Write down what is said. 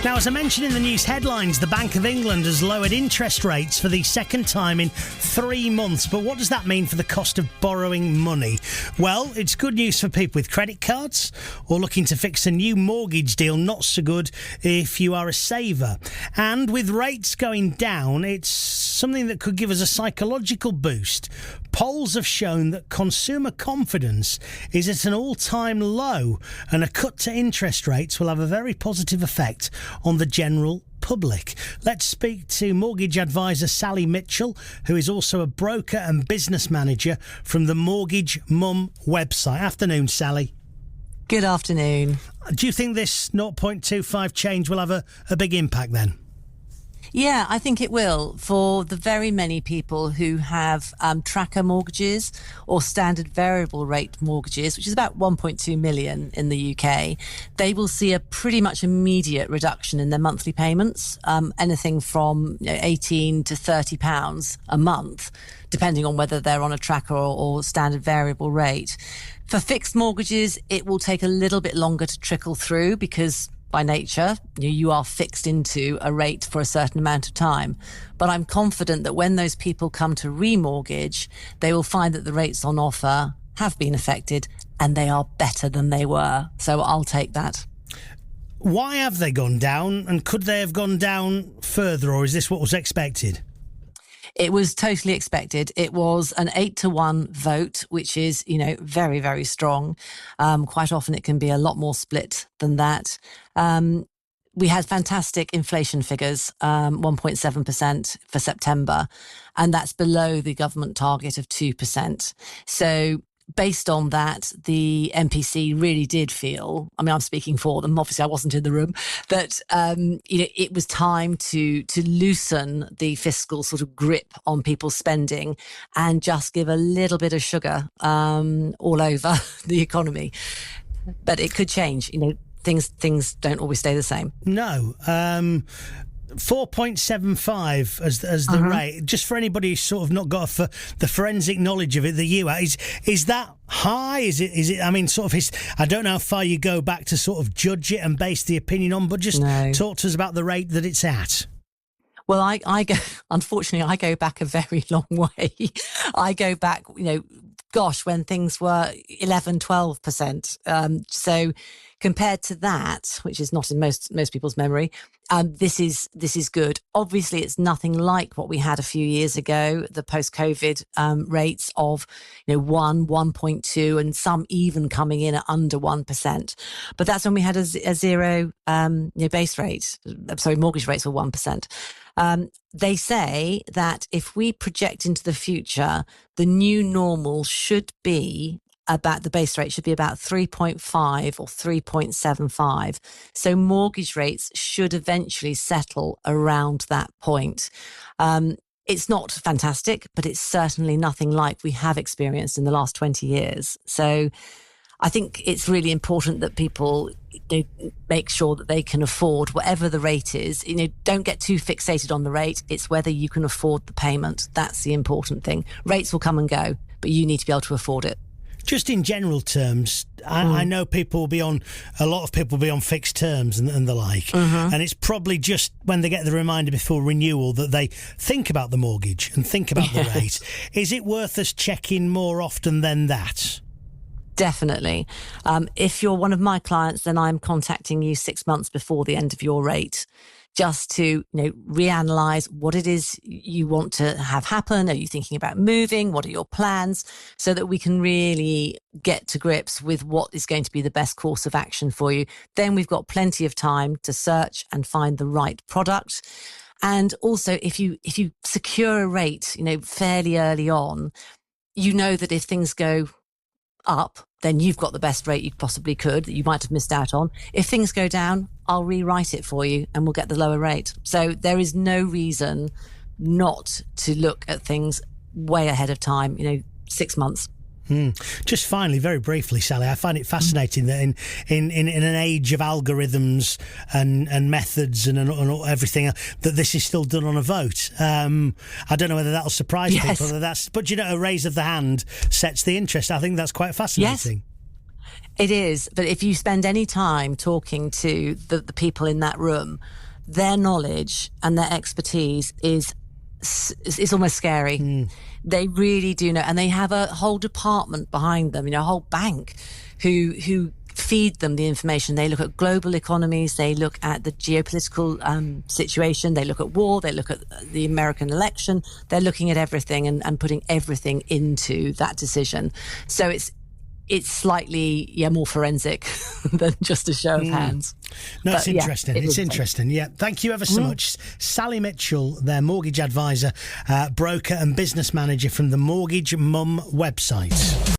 Now, as I mentioned in the news headlines, the Bank of England has lowered interest rates for the second time in 3 months. But what does that mean for the cost of borrowing money? Well, it's good news for people with credit cards or looking to fix a new mortgage deal. Not so good if you are a saver. And with rates going down, it's something that could give us a psychological boost. Polls have shown that consumer confidence is at an all-time low, and a cut to interest rates will have a very positive effect on the general public. Let's speak to mortgage advisor Sally Mitchell, who is also a broker and business manager from the Mortgage Mum website. Afternoon, Sally. Good afternoon. Do you think this 0.25 change will have a big impact then? Yeah, I think it will, for the very many people who have tracker mortgages or standard variable rate mortgages, which is about 1.2 million in the UK. They will see a pretty much immediate reduction in their monthly payments, anything from 18 to £30 a month, depending on whether they're on a tracker or standard variable rate. For fixed mortgages, it will take a little bit longer to trickle through because by nature, you are fixed into a rate for a certain amount of time. But I'm confident that when those people come to remortgage, they will find that the rates on offer have been affected and they are better than they were. So I'll take that. Why have they gone down, and could they have gone down further, or is this what was expected? It was totally expected. It was an 8-1 vote, which is, very, very strong. Quite often it can be a lot more split than that. We had fantastic inflation figures, 1.7% for September, and that's below the government target of 2%. So based on that, the MPC really did feel, I'm speaking for them, obviously I wasn't in the room, that it was time to loosen the fiscal sort of grip on people's spending and just give a little bit of sugar all over the economy. But it could change, things don't always stay the same. No. 4.75 as the rate, just for anybody who's sort of not got the forensic knowledge of it that you are, is that high? Is it I don't know how far you go back to sort of judge it and base the opinion on, but just talk to us about the rate that it's at. Well, I go back a very long way. I go back, when things were 11, 12%. So compared to that, which is not in most people's memory, this is good. Obviously, it's nothing like what we had a few years ago, the post-COVID rates of 1.2, and some even coming in at under 1%. But that's when we had a zero base rate. Mortgage rates were 1%. They say that if we project into the future, the new normal should be the base rate should be about 3.5 or 3.75. So mortgage rates should eventually settle around that point. It's not fantastic, but it's certainly nothing like we have experienced in the last 20 years. So I think it's really important that people make sure that they can afford whatever the rate is. Don't get too fixated on the rate. It's whether you can afford the payment. That's the important thing. Rates will come and go, but you need to be able to afford it. Just in general terms, I know a lot of people will be on fixed terms and the like, and it's probably just when they get the reminder before renewal that they think about the mortgage and think about the rate. Is it worth us checking more often than that? Definitely. If you're one of my clients, then I'm contacting you 6 months before the end of your rate, just to reanalyze what it is you want to have happen. Are you thinking about moving? What are your plans? So that we can really get to grips with what is going to be the best course of action for you. Then we've got plenty of time to search and find the right product. And also, if you secure a rate, fairly early on, that if things go up, then you've got the best rate you possibly could that you might have missed out on. If things go down, I'll rewrite it for you and we'll get the lower rate. So there is no reason not to look at things way ahead of time, 6 months. Just finally, very briefly, Sally, I find it fascinating that in an age of algorithms and methods and everything, that this is still done on a vote. I don't know whether that'll surprise people, but a raise of the hand sets the interest. I think that's quite fascinating. Yes. It is, but if you spend any time talking to the people in that room, their knowledge and their expertise is almost scary. They really do know, and they have a whole department behind them, a whole bank who feed them the information. They look at global economies, they look at the geopolitical situation, they look at war, they look at the American election. They're looking at everything and putting everything into that decision. So it's slightly more forensic than just a show of hands. No, it's interesting. It's interesting. Yeah. Thank you ever so much. Sally Mitchell, their mortgage advisor, broker and business manager from the Mortgage Mum website.